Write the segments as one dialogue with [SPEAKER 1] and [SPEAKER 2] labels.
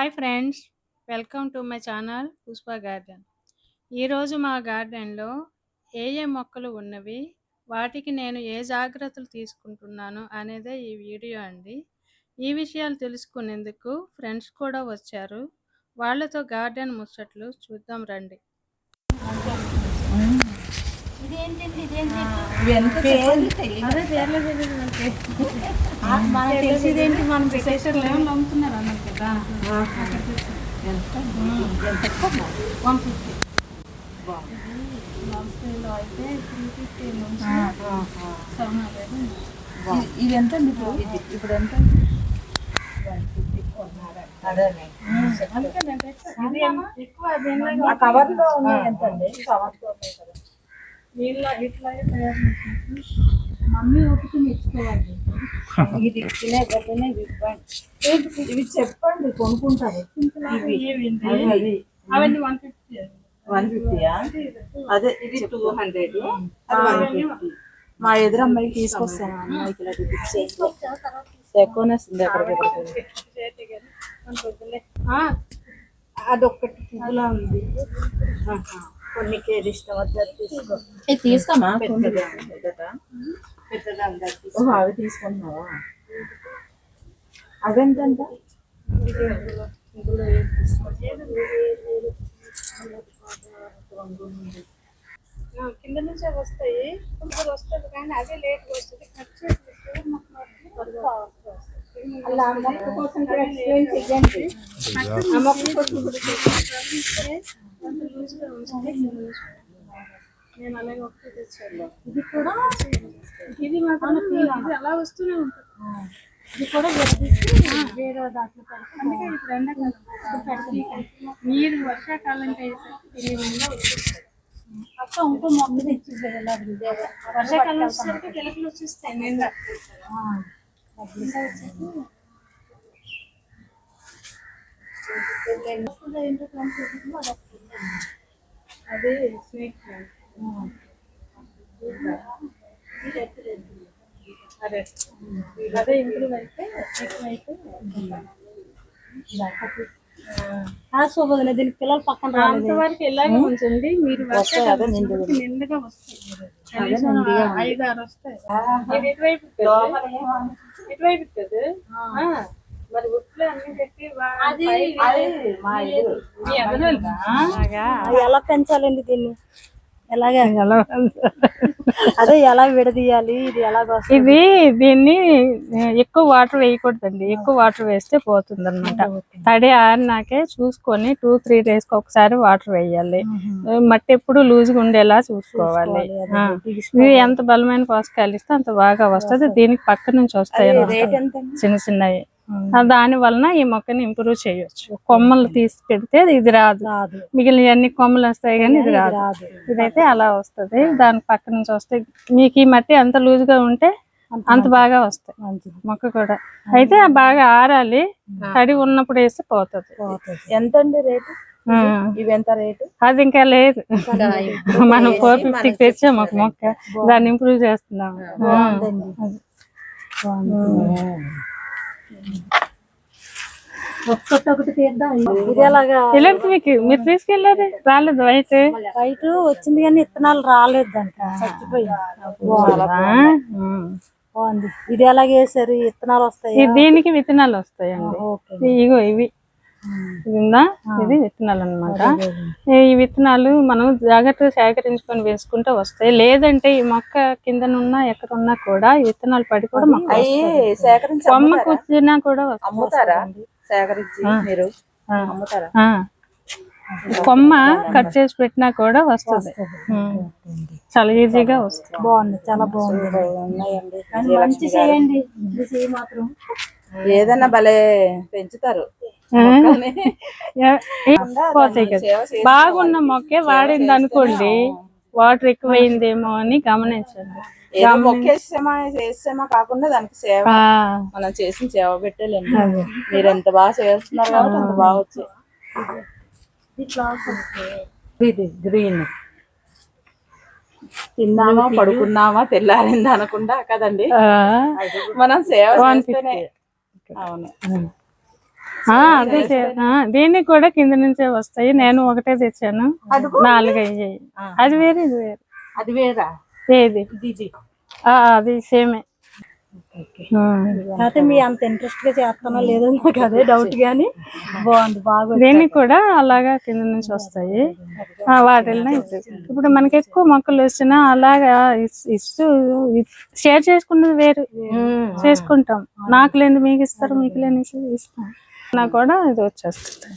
[SPEAKER 1] Hi friends, welcome to my channel Pushpa garden. ఈరోజు మా గార్డెన్లో ఏ మొక్కలు ఉన్నవి, వాటికి నేను ఏ జాగ్రత్తలు తీసుకుంటున్నాను అనేదే ఈ వీడియో అండి. ఈ విషయాలు తెలుసుకునేందుకు ఫ్రెండ్స్ కూడా వచ్చారు. వాళ్ళతో గార్డెన్ ముచ్చట్లు చూద్దాం రండి. తెలిసిందేంటి, మనం పెట్టేసారు లెవెన్ అమ్ముతున్నారు అన్నారు కదా. 150 నర్సరీలో అయితే 350 నుంచి 700.
[SPEAKER 2] ఇది ఎంత అండి ఇప్పుడు ఎంత? కవర్లో ఎంత అండి? కవర్లో
[SPEAKER 1] ఇట్లా తయారు మమ్మీ ఒకటి మెచ్చుకోవాలి.
[SPEAKER 2] ఇది తినే గడ్డనే ఇవి చెప్పండి, కొనుక్కుంటారు.
[SPEAKER 1] అవన్నీ 150.
[SPEAKER 2] 150యా? అదే ఇది 200. మా ఎదురమ్మాయికి తీసుకొస్తాను. అమ్మాయికి ఇలా ఎక్కువనే వస్తుంది అదొక్కటి పువ్వులా ఉంది. కొన్ని కేజీ ఇష్టం వద్ద తీసుకో. తీసుకోమా? అవి తీసుకుంటున్నావా? అదెంతంట?
[SPEAKER 1] కింద నుంచే వస్తాయి, కొంచెం వస్తుంది కానీ అదే లేట్గా వస్తుంది. ఖర్చు నేను అలాగే ఒకటి తెచ్చాను. ఇది కూడా ఇది మాత్రం ఇది అలా వస్తూనే ఉంటుంది. ఇది కూడా వేరే దాంట్లో అందుకే ఇప్పుడు ఎండాకాలం మీరు వర్షాకాలంకి అక్క ఇంకో మొక్క తెచ్చి వర్షాకాలం వచ్చేసరికి పిల్లలు వచ్చేస్తాయి. నేను అదే స్నేక్ ప్లాంట్. అదే ఇంప్రూవ్ అయితే ఎక్కువైతే దీనికి పిల్లలు పక్కన అంతవరకు ఇలాగే ఉంచండి. మీరు నిండుగా వస్తాయి, 5-6 వస్తాయి. ఇటువైపు ఇటువైపు కదా. మరి ఉట్లో అన్ని పెట్టి
[SPEAKER 2] ఎలా పెంచాలండి దీన్ని? ఎలాగే అదే ఎలా విడదీయాలి? ఇది ఎలాగ?
[SPEAKER 1] దీన్ని ఎక్కువ వాటర్ వేయకూడదండి. ఎక్కువ వాటర్ వేస్తే పోతుంది అనమాట. తడి ఆరినాకే చూసుకొని 2-3 days ఒకసారి వాటర్ వేయాలి. మట్టి ఎప్పుడు లూజ్గా ఉండేలా చూసుకోవాలి. ఇవి ఎంత బలమైన పోషకాలు ఇస్తే అంత బాగా వస్తుంది. దీనికి పక్క నుంచి వస్తాయి చిన్న చిన్నవి. దాని వలన ఈ మొక్కని ఇంప్రూవ్ చేయొచ్చు. కొమ్మలు తీసి పెడితే ఇది రాదు, మిగిలిన అన్ని కొమ్మలు వస్తాయి కానీ ఇది రాదు. ఇదైతే అలా వస్తుంది. దాని పక్క నుంచి వస్తాయి. మీకు ఈ మట్టి ఎంత లూజ్ గా ఉంటే అంత బాగా వస్తాయి మొక్క కూడా. అయితే బాగా ఆరాలి, తడి ఉన్నప్పుడు వేస్తే పోతుంది.
[SPEAKER 2] ఎంత అండి రేటు? ఇవి ఎంత రేటు?
[SPEAKER 1] అది ఇంకా లేదు, మనం 450కి తెచ్చాము ఒక మొక్క. దాన్ని ఇంప్రూవ్ చేస్తున్నాం.
[SPEAKER 2] ఒక్కటి తీద్దాం.
[SPEAKER 1] మీకు మీరు తీసుకెళ్ళారు, రాలేదు. వైట్
[SPEAKER 2] వచ్చింది కానీ విత్తనాలు రాలేదంట, చచ్చిపోయింది. బాగుంది. ఇది ఎలాగ వేసారు? విత్తనాలు వస్తాయి?
[SPEAKER 1] దీనికి విత్తనాలు వస్తాయండి. ఇగో ఇవి ఉందా, ఇది విత్తనాలు అన్నమాట. ఈ విత్తనాలు మనం జాగ్రత్తగా సేకరించుకొని వేసుకుంటే వస్తాయి. లేదంటే ఈ మొక్క కిందనున్నా ఎక్కడున్నా కూడా ఈ విత్తనాలు పడి కూడా కొమ్మ కూర్చున్నా కూడా కొమ్మ కట్ చేసి పెట్టినా కూడా వస్తుంది. చాలా ఈజీగా వస్తుంది.
[SPEAKER 2] బాగుంది, చాలా బాగుంది. మంచి చేయండి. ఏదన్నా భలే పెంచుతారు.
[SPEAKER 1] బాగున్న మొక్కే వాడింది అనుకోండి, వాటర్ ఎక్కువైందేమో అని గమనించండి.
[SPEAKER 2] మొక్కేసేమా కాకుండా దానికి సేవ, మనం చేసిన సేవ పెట్టేలేండి. మీరు ఎంత బాగా చేస్తున్నారు కాబట్టి అంత బాగా వచ్చాయి. ఇది గ్రీన్ తిన్నామా పడుకున్నామా తెల్లారింది అనకుండా కదండి మనం సేవ చేస్తేనే. అవును,
[SPEAKER 1] అదే దీనికి కూడా కింద నుంచే వస్తాయి. నేను ఒకటే తెచ్చాను, 4 అయ్యాయి. అది వేరే, ఇది వేరే.
[SPEAKER 2] అది వేరా?
[SPEAKER 1] ఏది? అది సేమే.
[SPEAKER 3] అయితే మీ అంత ఇంట్రెస్ట్ గా చేస్తానో లేదో నాకు అదే డౌట్ గానీ బాగుంది, బాగా.
[SPEAKER 1] దీనికి కూడా అలాగా కింద నుంచి వస్తాయి. వాటిల్ని ఇప్పుడు మనకి ఎక్కువ మొక్కలు వచ్చినా అలాగా ఇస్తూ షేర్ చేసుకున్నది వేరు చేసుకుంటాం. నాకు లేని మీకు ఇస్తారు, మీకు లేని ఇస్తాం. నాకు కూడా ఇది వచ్చేస్తుంది.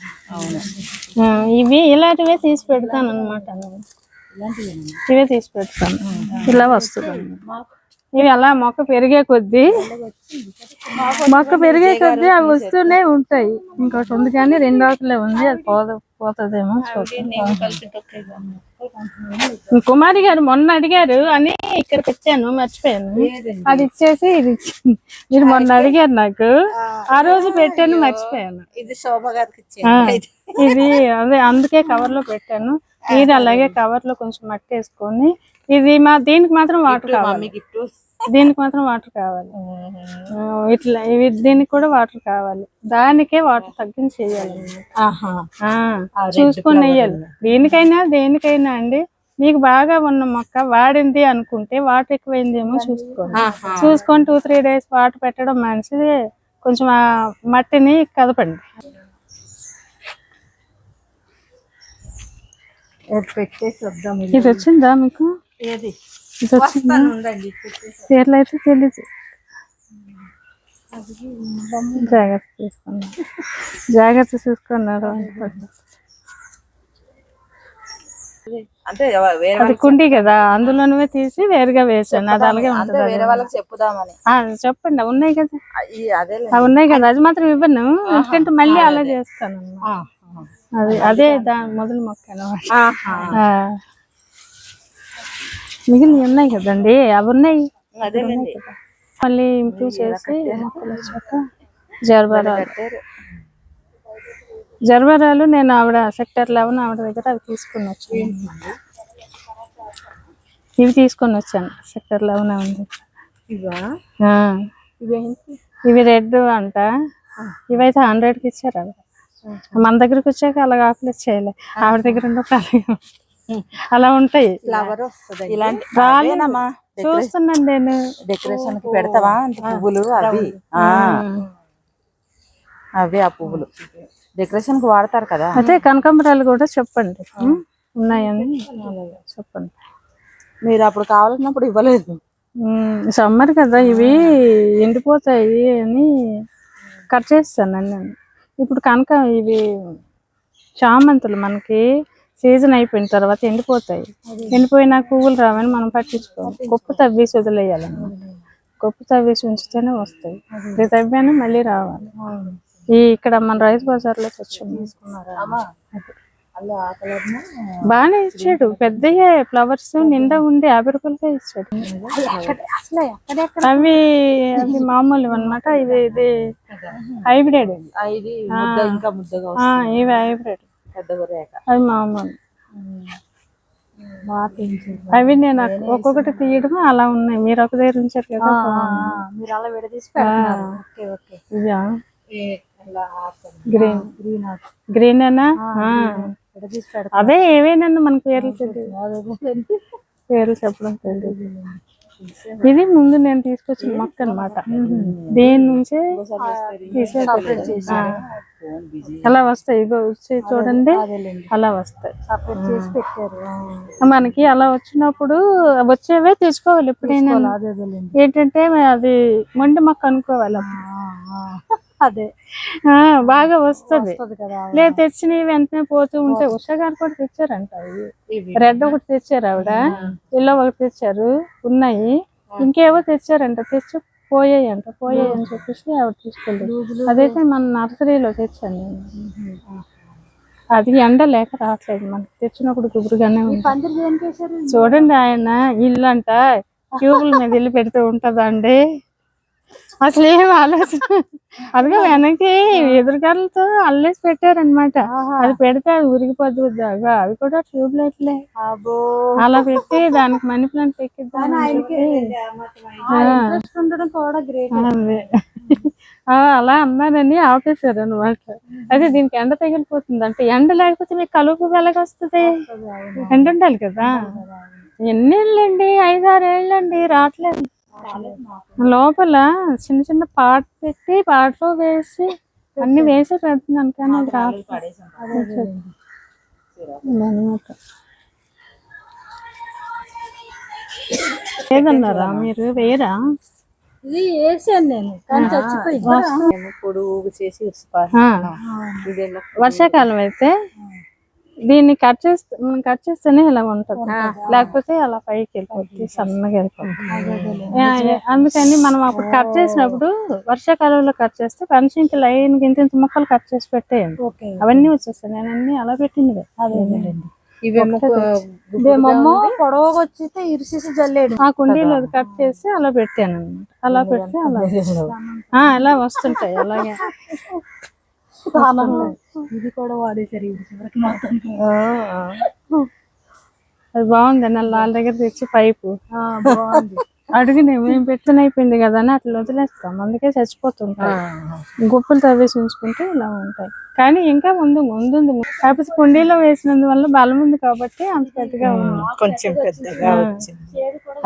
[SPEAKER 1] ఇవి ఇలాంటివే తీసి పెడతాను అనమాట. ఇవే తీసి పెడతాను, ఇలా వస్తుంది. ఇవి అలా మొక్క పెరిగే కొద్దీ అవి వస్తూనే ఉంటాయి. ఇంకోటి ఉంది కానీ 2 ఆకులే ఉంది, అది పోతుందేమో. కుమారి గారు మొన్న అడిగారు అని ఇక్కడ పెట్టాను, మర్చిపోయాను. అది ఇచ్చేసి ఇది ఇచ్చింది. మీరు మొన్న అడిగారు నాకు, ఆ రోజు పెట్టాను, మర్చిపోయాను.
[SPEAKER 3] ఇది శోభ గారికి
[SPEAKER 1] ఇది అదే అందుకే కవర్ లో పెట్టాను. ఇది అలాగే కవర్ లో కొంచెం మట్టి వేసుకొని, ఇది దీనికి మాత్రం వాటర్ కావాలి, దీనికి మాత్రం వాటర్ కావాలి. ఇట్లా దీనికి కూడా వాటర్ కావాలి. దానికే వాటర్ తగ్గించి వేయాలి, చూసుకొని వేయాలి. దేనికైనా అండి. మీకు బాగా ఉన్న మొక్క వాడింది అనుకుంటే వాటర్ ఎక్కువైందేమో చూసుకొని 2-3 days వాటర్ పెట్టడం మంచిది. కొంచెం ఆ మట్టిని కదపండి.
[SPEAKER 3] పెట్టేసి వద్దాం.
[SPEAKER 1] ఇది వచ్చిందా మీకు?
[SPEAKER 3] ఏది?
[SPEAKER 1] ఇది వచ్చిందా? పేర్లు అయితే తెలీదు. జాగ్రత్త చూసుకున్నారు.
[SPEAKER 2] అంటే
[SPEAKER 1] అది కుండీ కదా, అందులోనే తీసి వేరుగా వేసాను. అది అలాగే ఉంటుంది.
[SPEAKER 2] వేరే వాళ్ళకి చెప్పుదామని.
[SPEAKER 1] చెప్పండి, ఉన్నాయి కదా,
[SPEAKER 2] అదే
[SPEAKER 1] ఉన్నాయి కదా. అది మాత్రం ఇవ్వను, ఎందుకంటే మళ్ళీ అలా చేస్తాను. అదే మొదలు మొక్క మిగిలిన ఉన్నాయి కదండి, అవి ఉన్నాయి. మళ్ళీ ఇంప్రూవ్ చేసి మొక్కలు వచ్చాక జర్బరాలు నేను ఆవిడ సెక్టర్ 11 ఆవిడ దగ్గర అవి తీసుకొని వచ్చాను. ఇవి తీసుకొని వచ్చాను సెక్టర్ 11 ఇవి రెడ్ అంట. ఇవైతే 100కి ఇచ్చారు ఆవిడ. మన దగ్గరకు వచ్చాక అలాగ ఆకులు చేయలే, ఆవిడ దగ్గర ఉన్నప్పుడు అలా ఉంటాయి. చూస్తున్నాను నేను.
[SPEAKER 2] డెకరేషన్ కి పెడతావా పువ్వులు? అవి ఆ పువ్వులు డెకరేషన్ కి వాడతారు కదా.
[SPEAKER 1] అదే కనకాంబరాలు కూడా చెప్పండి, ఉన్నాయని చెప్పండి.
[SPEAKER 2] మీరు అప్పుడు కావాలన్నప్పుడు ఇవ్వలేదు.
[SPEAKER 1] సమ్మర్ కదా, ఇవి ఎండిపోతాయి అని కట్ చేస్తాను నేను. ఇప్పుడు ఇవి చామంతులు మనకి సీజన్ అయిపోయిన తర్వాత ఎండిపోతాయి. ఎండిపోయినాక పువ్వులు రావని మనం పట్టించుకోవాలి. కొప్పు తవ్వేసి వదిలేయాలన్నమాట. కొప్పు తవ్వేసి ఉంచితేనే వస్తాయి. ఇది తవ్వాను మళ్ళీ రావాలి. ఇక్కడ మన రైతు బజార్లో తెచ్చాము. బాగానే ఇచ్చాడు, పెద్దయే ఫ్లవర్స్ నిండా ఉండి 50 రూపాయలకే ఇచ్చాడు. అవి మామూలు అన్నమాట. ఇది హైబ్రిడ్. ఇవి హైబ్రిడ్, అవి మామూలు. అవి నేను ఒక్కొక్కటి తీయడం అలా ఉన్నాయి. మీరు ఒక దగ్గర ఉంచారు కదా, గ్రీన్ అన్నా. అదే ఏవేనన్నా మనకు పేర్లు తెలియదు, పేర్లు చెప్పడం తెలియదు. ఇది ముందు నేను తీసుకొచ్చిన మొక్క అనమాట. దేని నుంచే అలా వస్తాయి. చూడండి అలా వస్తాయి. మనకి అలా వచ్చినప్పుడు వచ్చేవే తెచ్చుకోవాలి. ఎప్పుడైనా ఏంటంటే అది మొండి మొక్క అనుకోవాలి.
[SPEAKER 3] అదే
[SPEAKER 1] బాగా వస్తుంది. లేదు తెచ్చినవి వెంటనే పోతూ ఉంటే. ఉషా గారు కూడా తెచ్చారంట. రెడ్ ఒకటి తెచ్చారు ఆవిడ, ఎల్లో ఒకటి తెచ్చారు, ఉన్నాయి. ఇంకేవో తెచ్చారంట, పోయాయి అని చెప్పేసి ఆవిడ తీసుకెళ్ళి. అదైతే మన నర్సరీలో తెచ్చాను నేను. అది ఎండ లేక రావట్లేదు, మనకి తెచ్చినప్పుడు గుబురుగానే ఉంది. చూడండి, ఆయన ఇల్లు అంట ట్యూబుల మీద ఇల్లు పెడుతూ ఉంటదా అండి. అసలు ఏం ఆలోచన. అదిగా వెనక్కి ఎదురుగాలతో అల్లేసి పెట్టారనమాట. అది పెడితే అది ఉరిగిపోద్దు దాగా. అవి కూడా ట్యూబ్ లైట్లే అలా పెట్టి దానికి మనీ ప్లాంట్ ఎక్కిద్దాం. అలా అన్నానని ఆపేశారు అనమాట. అదే దీనికి ఎండ తగిలిపోతుంది అంటే ఎండ లేకపోతే మీకు కలుపు వెలగొస్తుంది, ఎండ ఉండాలి కదా. ఎన్ని ఏళ్ళండి, 5-6 ఏళ్ళండి రావట్లేదు. లోపల చిన్న చిన్న పాట పెట్టి పాటలో వేసి అన్ని వేసే పెడుతున్నాను కానీ అది రావట్లేదు అనమాట. లేదన్నారా మీరు, వేరా?
[SPEAKER 3] ఇది వేసాను నేను కానీ చచ్చిపోయింది.
[SPEAKER 2] పొడుగు చేసి ఇదేమో
[SPEAKER 1] వర్షాకాలం అయితే దీన్ని కట్ చేస్తేనే ఇలా ఉంటది, లేకపోతే అలా పైకి వెళ్ళిపోతుంది, సన్నగా వెళ్ళిపోతుంది. అందుకని మనం అప్పుడు కట్ చేసినప్పుడు వర్షాకాలంలో కట్ చేస్తే కనీసం లైన్ ఇంత ముక్కలు కట్ చేసి పెట్టేయండి, అవన్నీ వచ్చేస్తాయి. నేను అన్ని అలా పెట్టింది.
[SPEAKER 2] ఇవేమో
[SPEAKER 3] పొడవగా వచ్చితే ఇరిసేసి జల్లేడు.
[SPEAKER 1] ఆ కుండీలో కట్ చేసి అలా పెట్టాను అనమాట. అలా పెడితే అలా ఇలా వస్తుంటాయి అలాగే.
[SPEAKER 3] ఇది కూడా వాడేసారు
[SPEAKER 1] అది బాగుంది. వాళ్ళ దగ్గర తెచ్చి పైపు
[SPEAKER 3] బాగుంది.
[SPEAKER 1] అడిగిన మేము పెట్టిన అయిపోయింది కదా అని అట్లా వదిలేస్తాం, అందుకే చచ్చిపోతుంటాయి. గుప్పలు తవ్వేసి ఉంచుకుంటే ఇలా ఉంటాయి. కానీ ఇంకా ముందు కాకపోతే కుండీలో వేసినందువల్ల బలం ఉంది కాబట్టి అంత పెద్దగా ఉంది,
[SPEAKER 2] కొంచెం పెద్దగా వచ్చింది.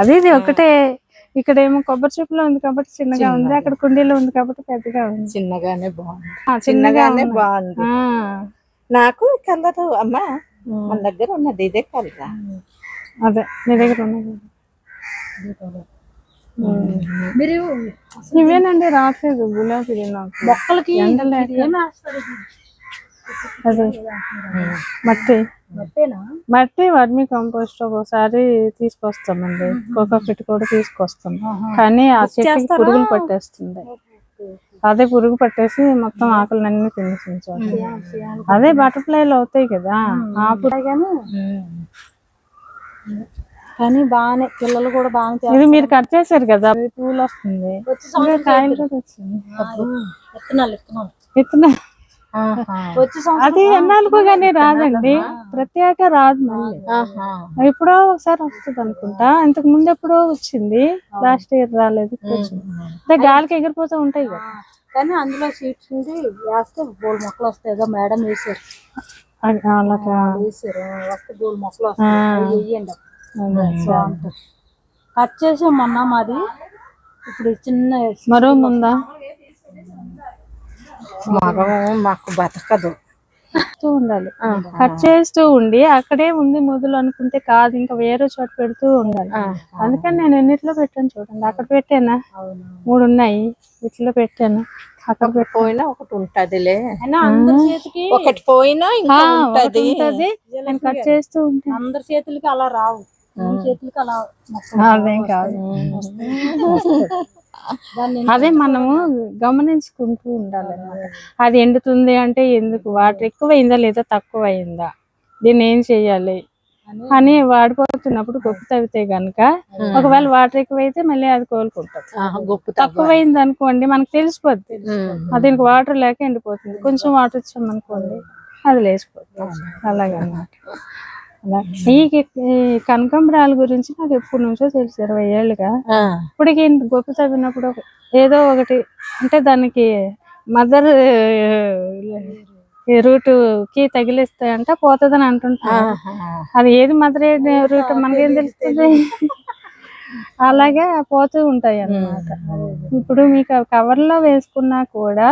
[SPEAKER 1] అది ఇది ఒకటే. ఇక్కడేమో కొబ్బరి చెప్పులో ఉంది కాబట్టి చిన్నగా ఉంది, అక్కడ కుండీలో ఉంది కాబట్టి పెద్దగా ఉంది.
[SPEAKER 2] చిన్నగానే బాగుంది,
[SPEAKER 1] చిన్నగానే
[SPEAKER 2] బాగుంది. నాకు కలర్ అమ్మ మన దగ్గర ఉన్నది ఇదే కలర్.
[SPEAKER 1] అదే మీ దగ్గర ఉన్నది
[SPEAKER 3] మీరు
[SPEAKER 1] ఇవేనండి రావట్లేదు గులాబీ నాకు
[SPEAKER 3] మొక్కలకి
[SPEAKER 1] అదే మట్టి వర్మి కంపోస్ట్ ఒకసారి తీసుకొస్తామండి, కోకోపిట్ కూడా తీసుకొస్తాం. కానీ ఆ చెట్టుకి పురుగులు పట్టేస్తుంది. అదే పురుగు పట్టేసి మొత్తం ఆకులన్నీ తినేసించాలి. అదే బటర్ఫ్లైలు అవుతాయి కదా ఆ పురుగు.
[SPEAKER 3] కానీ బాగానే పిల్లలు కూడా బాగా.
[SPEAKER 1] ఇది మీరు కట్ చేశారు కదా, పూలు వస్తుంది, కాయలు కూడా వచ్చింది. విత్తనాలు అది ఎన్నాళ్ళకు గానీ రాదండి, ప్రత్యేక రాదు. మళ్ళీ ఎప్పుడో ఒకసారి వస్తుంది అనుకుంటా. ఇంతకు ముందు ఎప్పుడో వచ్చింది, లాస్ట్ ఇయర్ రాలేదు. అంటే గాలికి ఎగిరిపోతూ ఉంటాయి కదా.
[SPEAKER 3] కానీ అందులో సీడ్స్ ఉంది వేస్తే బోల్ మొక్కలు వస్తాయి కదా మేడం, వేసారు వస్తే బోల్ మొక్కలు వస్తాయి. వేయండి కట్ చేసి మొన్న మాది. ఇప్పుడు చిన్న
[SPEAKER 1] మరో ముందా
[SPEAKER 2] మాకు బతకదు,
[SPEAKER 1] ఉండాలి. కట్ చేస్తూ ఉండి అక్కడే ఉంది మొదలు అనుకుంటే కాదు, ఇంకా వేరే చోట పెడుతూ ఉండాలి. అందుకని నేను ఎన్నిట్లో పెట్టాను చూడండి. అక్కడ పెట్టానా 3 ఉన్నాయి, వీటిలో పెట్టాను. అక్కడ
[SPEAKER 2] పోయినా ఒకటి ఉంటదిలే,
[SPEAKER 3] అందరి చేతికి
[SPEAKER 2] ఒకటి పోయినా ఉంటది.
[SPEAKER 1] నేను కట్ చేస్తూ ఉంటాను.
[SPEAKER 3] అందరి చేతులకి అలా రావు, చేతులకి అలా
[SPEAKER 1] అదేం కాదు. అదే మనము గమనించుకుంటూ ఉండాలి. అది ఎండుతుంది అంటే ఎందుకు, వాటర్ ఎక్కువైందా లేదా తక్కువ అయిందా, దీన్ని ఏం చెయ్యాలి అని వాడిపోతున్నప్పుడు గొప్ప తవ్వితే గనుక ఒకవేళ వాటర్ ఎక్కువైతే మళ్ళీ అది కోలుకుంటుంది. తక్కువైంది అనుకోండి మనకు తెలిసిపోద్ది, దీనికి వాటర్ లేక ఎండిపోతుంది. కొంచెం వాటర్ ఇచ్చామనుకోండి అది లేచిపోతుంది. అలాగన్నమాట. ఈ కనకాంబరాల గురించి నాకు ఎప్పటి నుంచో తెలుసు, 20 ఏళ్ళుగా. ఇప్పటికి గొప్ప తవ్వినప్పుడు ఏదో ఒకటి అంటే దానికి మదర్ రూట్ కి తగిలిస్తాయంట పోతుందని అంటుంటాను. అది ఏది మదర్ రూట్ మనకేం తెలుస్తుంది. అలాగే పోతూ ఉంటాయి అన్నమాట. ఇప్పుడు మీకు కవర్లో వేసుకున్నా కూడా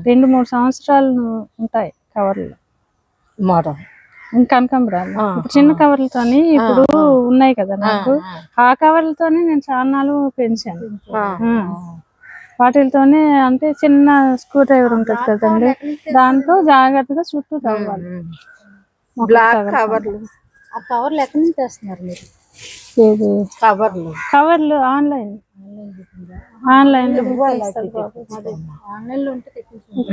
[SPEAKER 1] 2-3 సంవత్సరాలు ఉంటాయి కవర్లో కనకాంబరాలు. చిన్న కవర్లతోని ఇప్పుడు ఉన్నాయి కదా నాకు, ఆ కవర్లతోనే నేను చాలా పెంచాను. వాటితోనే అంటే చిన్న స్క్రూ డ్రైవర్ ఉంటుంది కదండి, దాంతో జాగ్రత్తగా చుట్టూ తవ్వాలి.
[SPEAKER 3] కవర్లు ఎక్కడి నుంచి తెస్తున్నారు మీరు?
[SPEAKER 1] కవర్లు ఆన్లైన్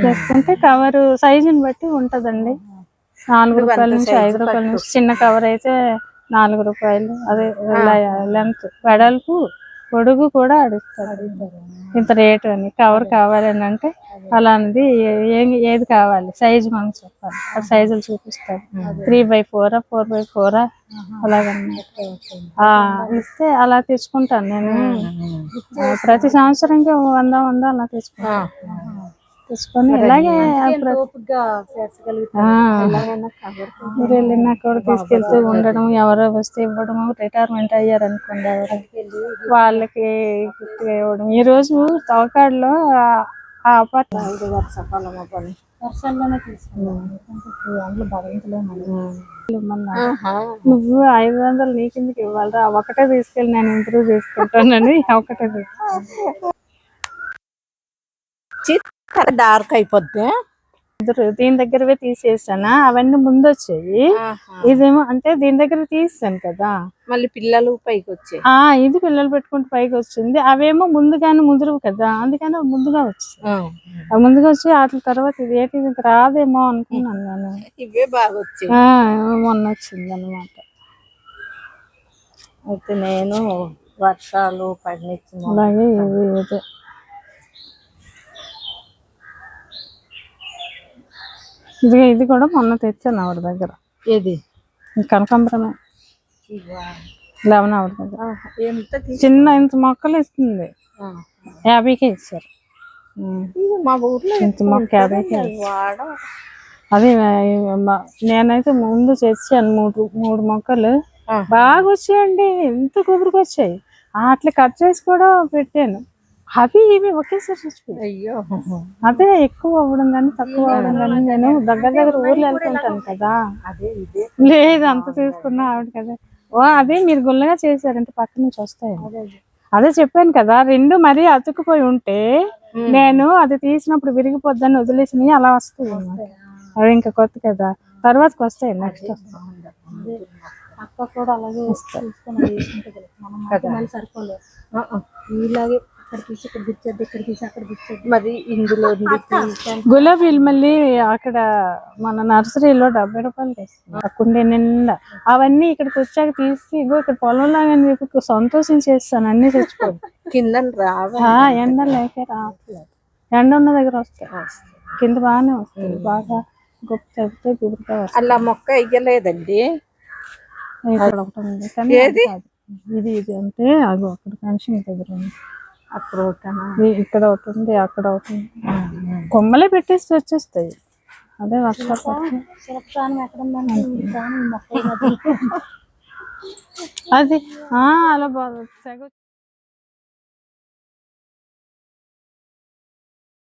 [SPEAKER 1] తెచ్చుకుంటే కవర్ సైజుని బట్టి ఉంటదండి. 4 రూపాయల నుంచి 5 రూపాయల నుంచి, చిన్న కవర్ అయితే 4 రూపాయలు. అదే లెంత్ వెడల్పు పొడుగు కూడా అడుగుతారు, ఇంత రేటు అని, కవర్ కావాలి అని అంటే అలాంటిది ఏది కావాలి సైజు మనం చెప్పాలి, ఆ సైజులు చూపిస్తారు. 3x4 4x4 అలాగన్నమాట. ఇస్తే అలా తెచ్చుకుంటాను నేను. ప్రతి సంవత్సరంకి 100 అలా తెచ్చుకొని ఇలాగే మీరు వెళ్ళినాక కూడా తీసుకెళ్తూ ఉండడం, ఎవరో వస్తే ఇవ్వడం, రిటైర్మెంట్ అయ్యారు అనుకోండి వాళ్ళకి గిఫ్ట్ ఇవ్వడం. ఈ రోజు తవకాడులో ఆ అపార్ట్మెంట్ వర్షాల్లోనే తీసుకున్నాను, నువ్వు 500 నీ కిందకి ఇవ్వాలరా, ఒకటే తీసుకెళ్ళి నేను ఇంప్రూవ్ చేసుకుంటానని ఒకటే
[SPEAKER 3] డార్క్ అయిపోద్ది.
[SPEAKER 1] దీని దగ్గరవే తీసేసానా, అవన్నీ ముందు వచ్చాయి. ఇదేమో అంటే దీని దగ్గర తీసాను కదా,
[SPEAKER 2] మళ్ళీ పిల్లలు పైకి వచ్చాయి.
[SPEAKER 1] ఇది పిల్లలు పెట్టుకుంటే పైకి వచ్చింది. అవేమో ముందుగానే ముదురువు కదా, అందుకని ముందుగా వచ్చాయి. ముందుగా వచ్చి వాటి తర్వాత ఇది ఏంటి ఇంక రాదేమో అనుకున్నాను నేను.
[SPEAKER 2] ఇవే బాగా వచ్చాయి.
[SPEAKER 1] మొన్న వచ్చింది అనమాట.
[SPEAKER 3] అయితే నేను వర్షాలు పడినిచ్చిన
[SPEAKER 1] అలాగే ఏదో ఇది కూడా మొన్న తెచ్చాను ఆవిడ దగ్గర.
[SPEAKER 3] ఏది
[SPEAKER 1] కనకాంబరమే 11 ఆవిడ దగ్గర. ఇంత మొక్కలు ఇస్తుంది, 50కే ఇచ్చారు.
[SPEAKER 3] మా ఊర్లో
[SPEAKER 1] ఇంత మొక్క 50కే. అదే నేనైతే ముందు తెచ్చాను 3 మొక్కలు, బాగా వచ్చాయండి, ఎంత కొబ్బరికి వచ్చాయి. అట్లా కట్ చేసి కూడా పెట్టాను, అవి ఇవి ఒకేసారి చచ్చిపోయాయి.
[SPEAKER 3] అయ్యో,
[SPEAKER 1] అదే ఎక్కువ అవ్వడం కానీ తక్కువ అవ్వడం కానీ. నేను దగ్గర ఊర్లో వెళ్తుంటాను కదా, లేదు అంత తీసుకున్నా ఆవిడ కదా. అదే మీరు గుల్లగా చేశారంటే పక్క నుంచి వస్తాయి. అదే చెప్పాను కదా, 2 మరీ అతుక్కుపోయి ఉంటే నేను అది తీసినప్పుడు విరిగిపోద్దని వదిలేసినవి అలా వస్తాయి అన్నమాట. అవి ఇంకా కొత్త కదా, తర్వాతకి వస్తాయి, నెక్స్ట్
[SPEAKER 3] అక్క కూడా అలాగే వస్తాయి, సరిపోలేదు. ఇలాగే ఇక్కడ తీసి ఇక్కడ గుచ్చేది, ఇక్కడ తీసి అక్కడ గుచ్చేది.
[SPEAKER 2] మరి ఇందులో
[SPEAKER 1] గులాబీలు మళ్ళీ అక్కడ మన నర్సరీలో 70 రూపాయలు తెస్తుంది, కుండీ నిండా. అవన్నీ ఇక్కడికి వచ్చాక తీసి ఇక్కడ పొలంలాగా సంతోషించేస్తాను, అన్ని తెచ్చుకోండి.
[SPEAKER 2] కింద
[SPEAKER 1] ఎండ లేక రావట్లేదు, ఎండ ఉన్న దగ్గర వస్తాయి, కింద బాగానే వస్తుంది, బాగా గొప్ప చెప్తే గుబురుగా వస్తుంది.
[SPEAKER 2] అలా మొక్క వేయలేదండి.
[SPEAKER 1] ఇక్కడ ఒకటి ఉంది కానీ ఇది అంటే అది అక్కడ పెన్షన్ దగ్గర ఉంది,
[SPEAKER 2] అక్కడ
[SPEAKER 1] ఇక్కడ ఒకటి ఉంది, అక్కడ ఒకటి ఉంది. కొమ్మలే పెట్టేసి వచ్చేస్తాయి. అదే వర్షాలు అది అలా బాగా